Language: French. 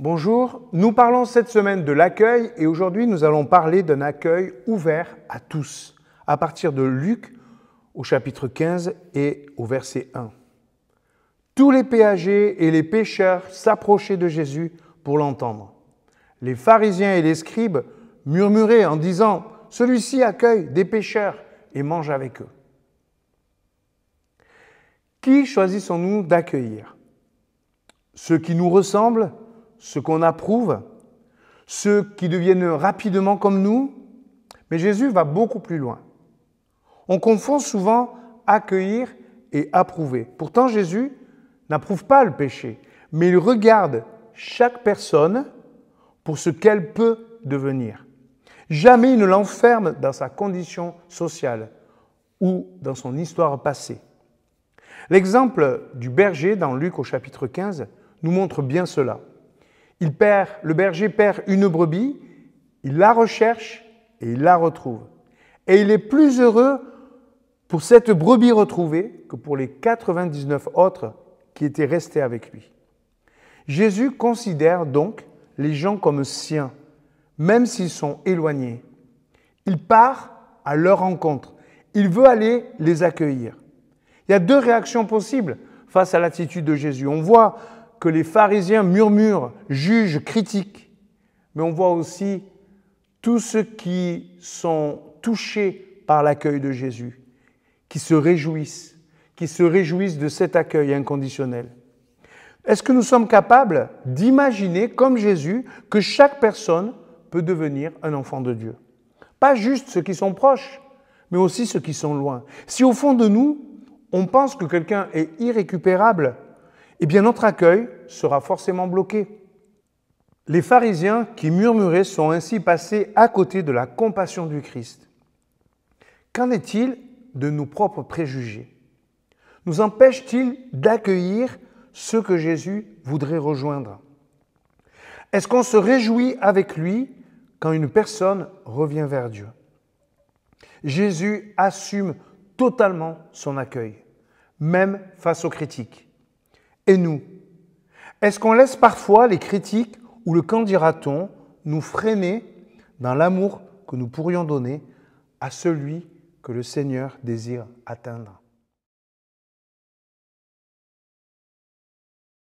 Bonjour, nous parlons cette semaine de l'accueil et aujourd'hui nous allons parler d'un accueil ouvert à tous, à partir de Luc au chapitre 15 et au verset 1. Tous les péagers et les pêcheurs s'approchaient de Jésus pour l'entendre. Les pharisiens et les scribes murmuraient en disant « Celui-ci accueille des pécheurs et mange avec eux ». Qui choisissons-nous d'accueillir? Ceux qui nous ressemblent, ceux qu'on approuve, ceux qui deviennent rapidement comme nous? Mais Jésus va beaucoup plus loin. On confond souvent accueillir et approuver. Pourtant, Jésus n'approuve pas le péché, mais il regarde chaque personne pour ce qu'elle peut devenir. Jamais il ne l'enferme dans sa condition sociale ou dans son histoire passée. L'exemple du berger dans Luc au chapitre 15 nous montre bien cela. Le berger perd une brebis, il la recherche et il la retrouve. Et il est plus heureux pour cette brebis retrouvée que pour les 99 autres qui étaient restés avec lui. Jésus considère donc les gens comme siens, même s'ils sont éloignés. Il part à leur rencontre. Il veut aller les accueillir. Il y a deux réactions possibles face à l'attitude de Jésus. On voit que les pharisiens murmurent, jugent, critiquent, mais on voit aussi tous ceux qui sont touchés par l'accueil de Jésus, qui se réjouissent de cet accueil inconditionnel. Est-ce que nous sommes capables d'imaginer, comme Jésus, que chaque personne peut devenir un enfant de Dieu? Pas juste ceux qui sont proches, mais aussi ceux qui sont loin. Si au fond de nous, on pense que quelqu'un est irrécupérable, eh bien notre accueil sera forcément bloqué. Les pharisiens qui murmuraient sont ainsi passés à côté de la compassion du Christ. Qu'en est-il de nos propres préjugés? Nous empêchent-ils d'accueillir ceux que Jésus voudrait rejoindre? Est-ce qu'on se réjouit avec lui quand une personne revient vers Dieu? Jésus assume totalement son accueil, même face aux critiques. Et nous, est-ce qu'on laisse parfois les critiques ou le qu'en dira-t-on nous freiner dans l'amour que nous pourrions donner à celui que le Seigneur désire atteindre?